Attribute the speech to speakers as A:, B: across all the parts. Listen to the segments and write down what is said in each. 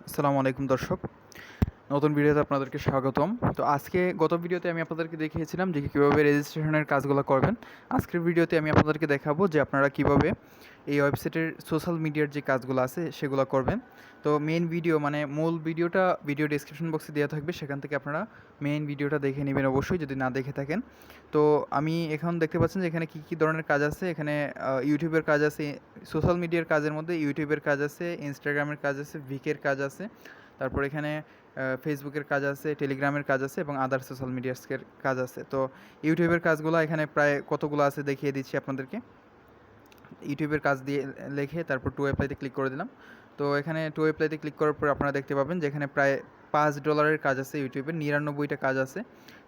A: আসসালামু আলাইকুম দর্শক। নতুন ভিডিওতে আপনাদেরকে স্বাগতম। তো গত ভিডিওতে আমি আপনাদেরকে দেখিয়েছিলাম যে কীভাবে রেজিস্ট্রেশনের কাজগুলো করবেন। আজকের ভিডিওতে আমি আপনাদেরকে দেখাবো যে আপনারা কীভাবে এই ওয়েবসাইটের সোশ্যাল মিডিয়ার যে কাজগুলো আছে সেগুলো করবেন। তো মেইন ভিডিও মানে মূল ভিডিওটা ভিডিও ডেসক্রিপশন বক্সে দেওয়া থাকবে, সেখান থেকে আপনারা মেইন ভিডিওটা দেখে নেবেন অবশ্যই যদি না দেখে থাকেন। তো আমি এখন দেখতে পাচ্ছেন যে এখানে কী ধরনের কাজ আছে। এখানে ইউটিউবের কাজ আছে, সোশ্যাল মিডিয়ার কাজের মধ্যে ইউটিউবের কাজ আছে, ইনস্টাগ্রামের কাজ আছে, ভিকের কাজ আছে, তারপর এখানে ফেসবুকের কাজ আছে, টেলিগ্রামের কাজ আছে এবং আদার সোশ্যাল মিডিয়াসের কাজ আছে। তো ইউটিউবের কাজগুলো এখানে প্রায় কতগুলো আছে দেখিয়ে দিচ্ছি আপনাদেরকে। ইউটিউবের কাজ দিয়ে লিখে তারপর টু অ্যাপ্লাইতে ক্লিক করে দিলাম। তো এখানে টু অ্যাপ্লাইতে ক্লিক করার পর আপনারা দেখতে পাবেন যে এখানে প্রায় $5 কাজ আছে। ইউটিউবের 99টা কাজ আছে।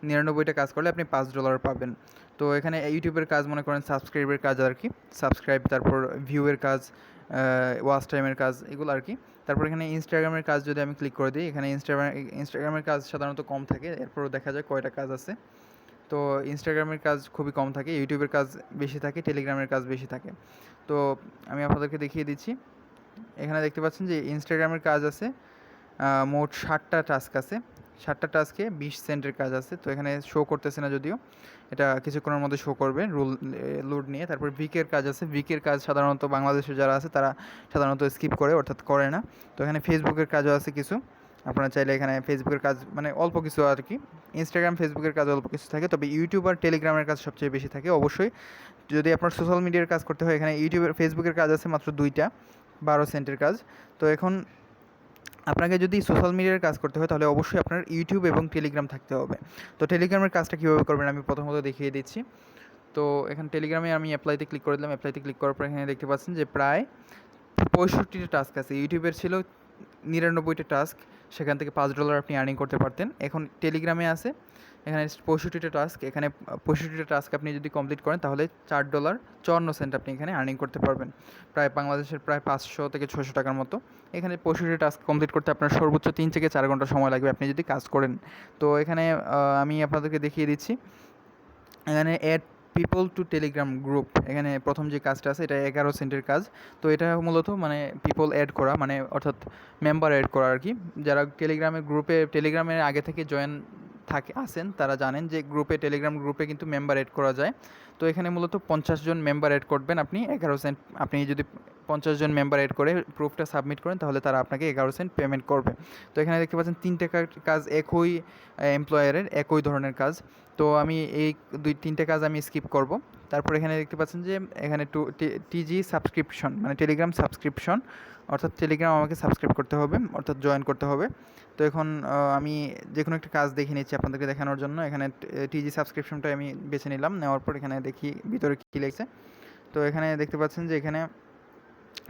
A: 99টা কাজ করলে আপনি $5 পাবেন। তো এখানে ইউটিউবের কাজ মনে করেন সাবস্ক্রাইবের কাজ আর কি, সাবস্ক্রাইব, তারপর ভিউয়ের কাজ, ওয়াচ টাইমের কাজ, এগুলো আর কি। তারপর এখানে ইনস্টাগ্রামের কাজ যদি আমি ক্লিক করে দিই, এখানে ইনস্টাগ্রামের কাজ সাধারণত কম থাকে, এরপরও দেখা যায় কয়টা কাজ আছে। তো ইনস্টাগ্রামের কাজ খুবই কম থাকে, ইউটিউবের কাজ বেশি থাকে, টেলিগ্রামের কাজ বেশি থাকে। তো আমি আপনাদেরকে দেখিয়ে দিচ্ছি। এখানে দেখতে পাচ্ছেন যে ইনস্টাগ্রামের কাজ আছে মোট 60টা টাস্ক আছে। 60টা টাস্কে 20 সেন্টের কাজ আছে। তো এখানে শো করতেছে না যদিও, এটা কিছুক্ষণের মধ্যে শো করবে লোড নিয়ে। তারপর ভিকের কাজ আছে। ভিকের কাজ সাধারণত বাংলাদেশের যারা আছে তারা সাধারণত স্কিপ করে, অর্থাৎ করে না। তো এখানে ফেসবুকের কাজও আছে কিছু, আপনারা চাইলে এখানে ফেসবুকের কাজ মানে অল্প কিছু আর কি। ইনস্টাগ্রাম, ফেসবুকের কাজ অল্প কিছু থাকে, তবে ইউটিউব আর টেলিগ্রামের কাজ সবচেয়ে বেশি থাকে অবশ্যই। যদি আপনার সোশ্যাল মিডিয়ার কাজ করতে হয়, এখানে ফেসবুকের কাজ আছে মাত্র 2টা, 12 সেন্টের কাজ। তো এখন আপনাকে যদি সোশ্যাল মিডিয়ার কাজ করতে হয় তাহলে অবশ্যই আপনার ইউটিউব এবং টেলিগ্রাম থাকতে হবে। তো টেলিগ্রামের কাজটা কীভাবে করবেন আমি প্রথমত দেখিয়ে দিচ্ছি। তো এখানে টেলিগ্রামে আমি অ্যাপ্লাইতে ক্লিক করে দিলাম। অ্যাপ্লাইতে ক্লিক করার পর এখানে দেখতে পাচ্ছেন যে প্রায় 65টা টাস্ক আছে। ইউটিউবের ছিল 99টা টাস্ক, সেখান থেকে $5 আপনি আর্নিং করতে পারতেন। এখন টেলিগ্রামে আছে এখানে 65টা টাস্ক। এখানে 65টা টাস্ক আপনি যদি কমপ্লিট করেন তাহলে $4.54 আপনি এখানে আর্নিং করতে পারবেন, প্রায় বাংলাদেশের প্রায় 500 থেকে 600 টাকার মতো। এখানে 65টা টাস্ক কমপ্লিট করতে আপনার সর্বোচ্চ 3 থেকে 4 ঘন্টা সময় লাগবে আপনি যদি কাজ করেন। তো এখানে আমি আপনাদেরকে দেখিয়ে দিচ্ছি। এখানে add people to Telegram group, এখানে প্রথম যে কাজটা আছে এটা 11 সেন্টের কাজ। তো এটা মূলত মানে পিপল অ্যাড করা, মানে অর্থাৎ মেম্বার অ্যাড করা আর কি। যারা টেলিগ্রামের আগে থেকে জয়েন আছেন তারা জানেন যে টেলিগ্রাম গ্রুপে কিন্তু মেম্বার অ্যাড করা যায়। তো এখানে মূলত 50 জন মেম্বার অ্যাড করবেন আপনি, 11 সেন্ট। আপনি যদি 50 জন মেম্বার অ্যাড করে প্রুফটা সাবমিট করেন তাহলে তারা আপনাকে 11 সেন্ট পেমেন্ট করবে। তো এখানে দেখতে পাচ্ছেন 3টে কাজ একই এমপ্লয়ারের, একই ধরনের কাজ। তো আমি এই 2-3টে কাজ আমি স্কিপ করব। তারপর এখানে দেখতে পাচ্ছেন যে এখানে টিজি সাবস্ক্রিপশন, মানে টেলিগ্রাম সাবস্ক্রিপশন, অর্থাৎ টেলিগ্রাম আমাকে সাবস্ক্রাইব করতে হবে, অর্থাৎ জয়েন করতে হবে। তো এখন আমি যে কোনো একটা কাজ দেখে নিচ্ছি আপনাদেরকে দেখানোর জন্য। এখানে টিজি সাবস্ক্রিপশনটা আমি বেছে নিলাম, নেওয়ার পর এখানে দেখি ভিতরে কী লিখছে। তো এখানে দেখতে পাচ্ছেন যে এখানে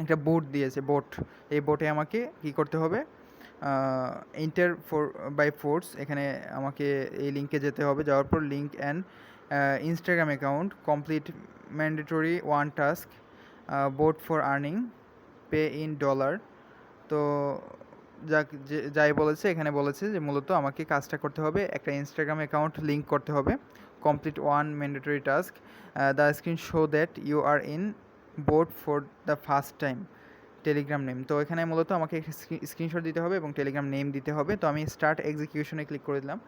A: একটা বোট দিয়েছে, এই বোটে আমাকে কী করতে হবে, ইন্টার বাই ফোর্স, এখানে আমাকে এই লিঙ্কে যেতে হবে। যাওয়ার পর link and Instagram account complete mandatory one task boat for earning pay in dollar. তো যাই বলেছে এখানে বলেছে যে মূলত আমাকে কাজটা করতে হবে, একটা ইনস্টাগ্রাম অ্যাকাউন্ট লিঙ্ক করতে হবে, complete one mandatory task, the screen show that you are in bot for the first time, Telegram name. তো এখানে মূলত আমাকে স্ক্রিনশট দিতে হবে এবং টেলিগ্রাম নেম দিতে হবে। তো আমি স্টার্ট এক্সিকিউশনে ক্লিক করে দিলাম।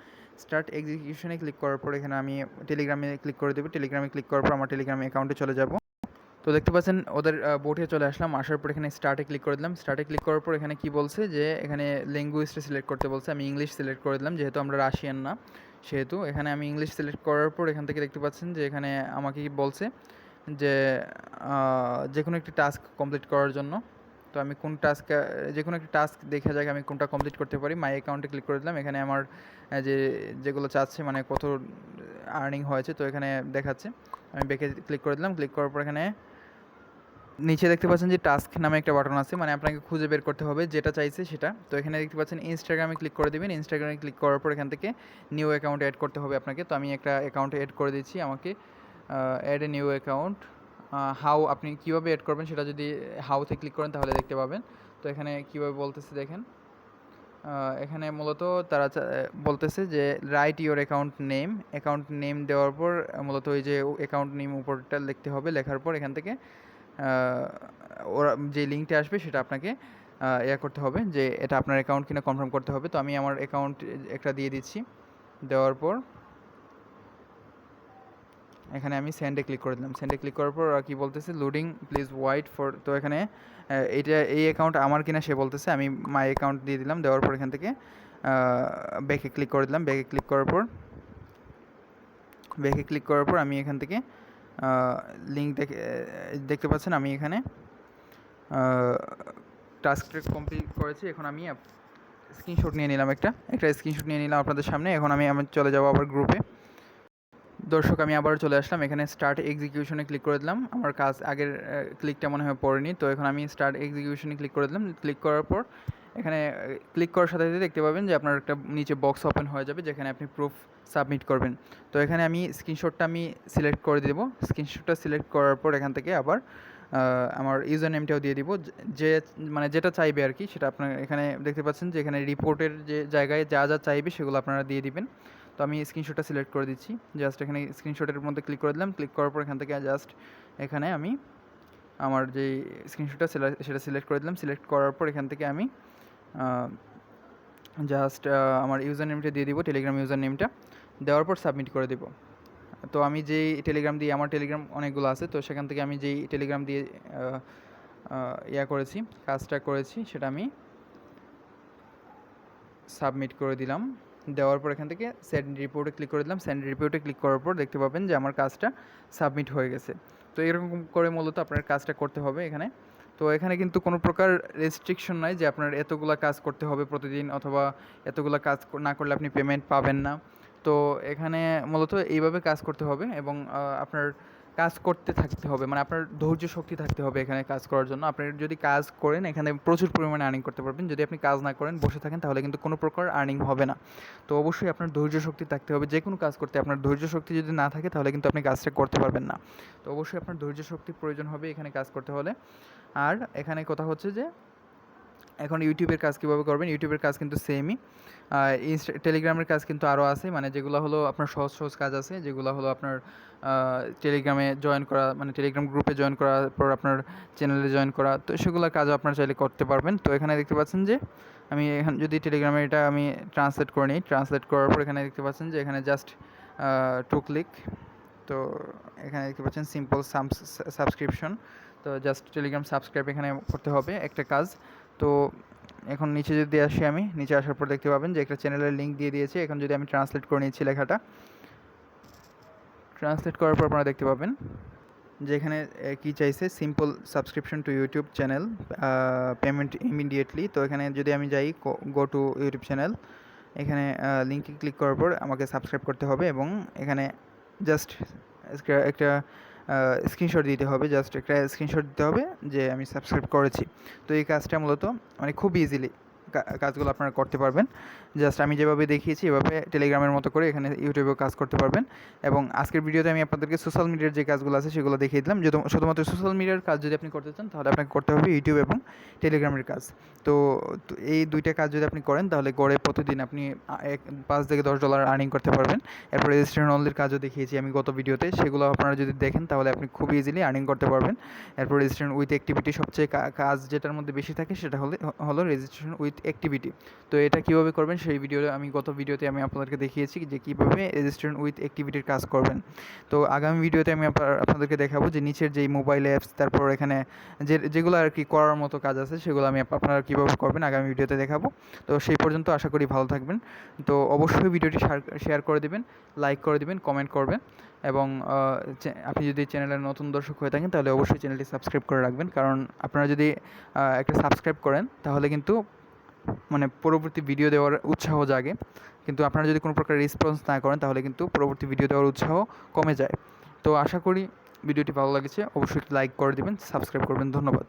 A: স্টার্ট এক্সিকিউশনে ক্লিক করার পর এখানে আমি টেলিগ্রামে ক্লিক করে দেবো। টেলিগ্রামে ক্লিক করার পর আমার টেলিগ্রাম অ্যাকাউন্টে চলে যাব। তো দেখতে পাচ্ছেন ওদের বোটে চলে আসলাম। আসার পর এখানে স্টার্টে ক্লিক করে দিলাম। স্টার্টে ক্লিক করার পর এখানে কি বলছে যে এখানে ল্যাঙ্গুয়েজটা সিলেক্ট করতে বলছে। আমি ইংলিশ সিলেক্ট করে দিলাম, যেহেতু আমরা রাশিয়ান না সেহেতু। এখানে আমি ইংলিশ সিলেক্ট করার পর এখান থেকে দেখতে পাচ্ছেন যে এখানে আমাকে কি বলছে যে যে কোনো একটি টাস্ক কমপ্লিট করার জন্য। তো আমি যে কোনো একটা টাস্ক দেখা যাক আমি কোনটা কমপ্লিট করতে পারি। মাই অ্যাকাউন্টে ক্লিক করে দিলাম। এখানে আমার যেগুলো চাচ্ছে মানে কত আর্নিং হয়েছে তো এখানে দেখাচ্ছে। আমি ব্যাকে ক্লিক করে দিলাম। ক্লিক করার পর এখানে নিচে দেখতে পাচ্ছেন যে টাস্ক নামে একটা বাটন আছে, মানে আপনাকে খুঁজে বের করতে হবে যেটা চাইছে সেটা। তো এখানে দেখতে পাচ্ছেন ইনস্টাগ্রামে ক্লিক করে দেবেন। ইনস্টাগ্রামে ক্লিক করার পর এখান থেকে নিউ অ্যাকাউন্ট অ্যাড করতে হবে আপনাকে। তো আমি একটা অ্যাকাউন্ট অ্যাড করে দিচ্ছি। আমাকে add a new account, how আপনি কীভাবে অ্যাড করবেন সেটা যদি হাউতে ক্লিক করেন তাহলে দেখতে পাবেন। তো এখানে কীভাবে বলতেছে দেখেন, এখানে মূলত তারা বলতেছে যে রাইট ইওর অ্যাকাউন্ট নেম দেওয়ার পর মূলত ওই যে অ্যাকাউন্ট নেম উপরটা লিখতে হবে। লেখার পর এখান থেকে ওরা যে লিঙ্কটা আসবে সেটা আপনাকে ইয়া করতে হবে যে এটা আপনার অ্যাকাউন্ট কিনা কনফার্ম করতে হবে। তো আমি আমার অ্যাকাউন্ট একটা দিয়ে দিচ্ছি। দেওয়ার পর এখানে আমি সেন্ডে ক্লিক করে দিলাম। সেন্ডে ক্লিক করার পর কী বলতেছে, লোডিং প্লিজ ওয়াইট ফর। তো এখানে এই অ্যাকাউন্ট আমার কিনা সে বলতেছে, আমি মাই অ্যাকাউন্ট দিয়ে দিলাম। দেওয়ার পর এখান থেকে ব্যাকে ক্লিক করে দিলাম। ব্যাকে ক্লিক করার পর আমি এখান থেকে লিঙ্ক দেখতে পাচ্ছেন আমি এখানে টাস্কটা কমপ্লিট করেছি। এখন আমি স্ক্রিনশট নিয়ে নিলাম, একটা স্ক্রিনশট নিয়ে নিলাম আপনাদের সামনে। এখন আমি চলে যাব আবার গ্রুপে। দর্শক, আমি আবার চলে আসলাম। এখানে স্টার্ট এক্সিকিউশনে ক্লিক করে দিলাম। আমার কাজ আগের ক্লিকটা মনে হয় পড়েনি, তো এখন আমি স্টার্ট এক্সিকিউশনে ক্লিক করে দিলাম। ক্লিক করার পর এখানে ক্লিক করার সাথে সাথে দেখতে পাবেন যে আপনার একটা নিচে বক্স ওপেন হয়ে যাবে যেখানে আপনি প্রুফ সাবমিট করবেন। তো এখানে আমি স্ক্রিনশটটা সিলেক্ট করে দেবো। স্ক্রিনশটটা সিলেক্ট করার পর এখান থেকে আবার আমার ইউজার নেমটাও দিয়ে দিব, যে মানে যেটা চাইবে আর কি সেটা আপনার এখানে দেখতে পাচ্ছেন যে এখানে রিপোর্টের যে জায়গায় যা যা চাইবে সেগুলো আপনারা দিয়ে দিবেন। তো আমি স্ক্রিনশটটা সিলেক্ট করে দিচ্ছি। জাস্ট এখানে স্ক্রিনশটের মধ্যে ক্লিক করে দিলাম। ক্লিক করার পর এখান থেকে জাস্ট এখানে আমি আমার যে স্ক্রিনশটটা সেটা সিলেক্ট করে দিলাম। সিলেক্ট করার পর এখান থেকে আমি জাস্ট আমার ইউজার নেমটা দিয়ে দিব, টেলিগ্রাম ইউজার নেমটা দেওয়ার পর সাবমিট করে দেব। তো আমি যেই টেলিগ্রাম দিয়ে, আমার টেলিগ্রাম অনেকগুলো আছে, তো সেখান থেকে আমি যেই টেলিগ্রাম দিয়ে কাজটা করেছি সেটা আমি সাবমিট করে দিলাম। দেওয়ার পর এখান থেকে সেন্ড রিপোর্টে ক্লিক করে দিলাম। সেন্ড রিপোর্টে ক্লিক করার পর দেখতে পাবেন যে আমার কাজটা সাবমিট হয়ে গেছে। তো এরকম করে মূলত আপনার কাজটা করতে হবে এখানে। তো এখানে কিন্তু কোনো প্রকার রেস্ট্রিকশন নাই যে আপনার এতগুলা কাজ করতে হবে প্রতিদিন, অথবা এতগুলা কাজ না করলে আপনি পেমেন্ট পাবেন না। তো এখানে মূলত এইভাবে কাজ করতে হবে এবং আপনার কাজ করতে থাকতে হবে, মানে আপনার ধৈর্য শক্তি থাকতে হবে এখানে কাজ করার জন্য। আপনি যদি কাজ করেন এখানে প্রচুর পরিমাণে আর্নিং করতে পারবেন। যদি আপনি কাজ না করেন, বসে থাকেন, তাহলে কিন্তু কোনো প্রকার আর্নিং হবে না। তো অবশ্যই আপনার ধৈর্য শক্তি থাকতে হবে। যে কোনো কাজ করতে আপনার ধৈর্য শক্তি যদি না থাকে তাহলে কিন্তু আপনি কাজটা করতে পারবেন না। তো অবশ্যই আপনার ধৈর্য শক্তির প্রয়োজন হবে এখানে কাজ করতে হলে। আর এখানে কথা হচ্ছে যে এখন ইউটিউবের কাজ কীভাবে করবেন। ইউটিউবের কাজ কিন্তু সেমই। টেলিগ্রামের কাজ কিন্তু আরও আছে, মানে যেগুলো হলো আপনার সহজ কাজ আছে, যেগুলো হলো আপনার টেলিগ্রামে জয়েন করা, মানে টেলিগ্রাম গ্রুপে জয়েন করার পর আপনার চ্যানেলে জয়েন করা, তো সেগুলো কাজও আপনারা চাইলে করতে পারবেন। তো এখানে দেখতে পাচ্ছেন যে আমি এখানে যদি টেলিগ্রামে এটা আমি ট্রান্সলেট করে নিই, ট্রান্সলেট করার পর এখানে দেখতে পাচ্ছেন যে এখানে জাস্ট 2 ক্লিক। তো এখানে দেখতে পাচ্ছেন সিম্পল সাবস্ক্রিপশন। তো জাস্ট টেলিগ্রাম সাবস্ক্রাইব এখানে করতে হবে একটা কাজ। তো এখন নিচে যদি আসি, আমি নিচে আসার পর দেখতে পাবেন যে একটা চ্যানেলের লিঙ্ক দিয়ে দিয়েছে। এখন যদি আমি ট্রান্সলেট করে নিচ্ছি লেখাটা, ট্রান্সলেট করার পর আপনারা দেখতে পাবেন যে এখানে কী চাইছে, simple subscription to YouTube channel, payment immediately. তো এখানে যদি আমি যাই গো টু ইউটিউব চ্যানেল, এখানে লিঙ্কে ক্লিক করার পর আমাকে সাবস্ক্রাইব করতে হবে এবং এখানে জাস্ট একটা স্ক্রিনশট দিতে হবে, জাস্ট একটা স্ক্রিনশট দিতে হবে যে আমি সাবস্ক্রাইব করেছি। তো এই কাজটা মূলত মানে খুব ইজিলি কাজগুলো আপনারা করতে পারবেন। জাস্ট আমি যেভাবে দেখিয়েছি এভাবে টেলিগ্রামের মতো করে এখানে ইউটিউবেও কাজ করতে পারবেন। এবং আজকের ভিডিওতে আমি আপনাদেরকে সোশ্যাল মিডিয়ার যে কাজগুলো আছে সেগুলো দেখিয়ে দিলাম। শুধুমাত্র সোশ্যাল মিডিয়ার কাজ যদি আপনি করতে চান তাহলে আপনাকে করতে হবে ইউটিউব এবং টেলিগ্রামের কাজ। তো এই দুইটা কাজ যদি আপনি করেন তাহলে গড়ে প্রতিদিন আপনি $5 থেকে $10 আর্নিং করতে পারবেন। এরপর রেজিস্ট্রেশন অনলির কাজও দেখিয়েছি আমি গত ভিডিওতে, সেগুলো আপনারা যদি দেখেন তাহলে আপনি খুব ইজিলি আর্নিং করতে পারবেন। এরপর রেজিস্ট্রেশন উইথ অ্যাক্টিভিটি, সবচেয়ে কাজ যেটার মধ্যে বেশি থাকে সেটা হলো রেজিস্ট্রেশন উইথ অ্যাক্টিভিটি। তো এটা কীভাবে করবেন সেই গত ভিডিওতে আমি আপনাদেরকে দেখিয়েছি যে কীভাবে রেজিস্ট্রেশন উইথ অ্যাক্টিভিটির কাজ করবেন। তো আগামী ভিডিওতে আমি আপনাদেরকে দেখাবো যে নিচের যেই মোবাইল অ্যাপস, তারপর এখানে যেগুলো আর কি করার মতো কাজ আছে সেগুলো আমি আপনারা কীভাবে করবেন আগামী ভিডিওতে দেখাবো। তো সেই পর্যন্ত আশা করি ভালো থাকবেন। তো অবশ্যই ভিডিওটি শেয়ার করে দেবেন, লাইক করে দেবেন, কমেন্ট করবেন এবং আপনি যদি চ্যানেলের নতুন দর্শক হয়ে থাকেন তাহলে অবশ্যই চ্যানেলটি সাবস্ক্রাইব করে রাখবেন। কারণ আপনারা যদি একটা সাবস্ক্রাইব করেন তাহলে কিন্তু মানে পরবর্তী ভিডিও দেওয়ার উৎসাহ জাগে, কিন্তু আপনারা যদি কোনো প্রকার রেসপন্স না করেন তাহলে কিন্তু পরবর্তী ভিডিও দেওয়ার উৎসাহ কমে যায়। তো আশা করি ভিডিওটি ভালো লেগেছে, অবশ্যই লাইক করে দেবেন, সাবস্ক্রাইব করবেন। ধন্যবাদ।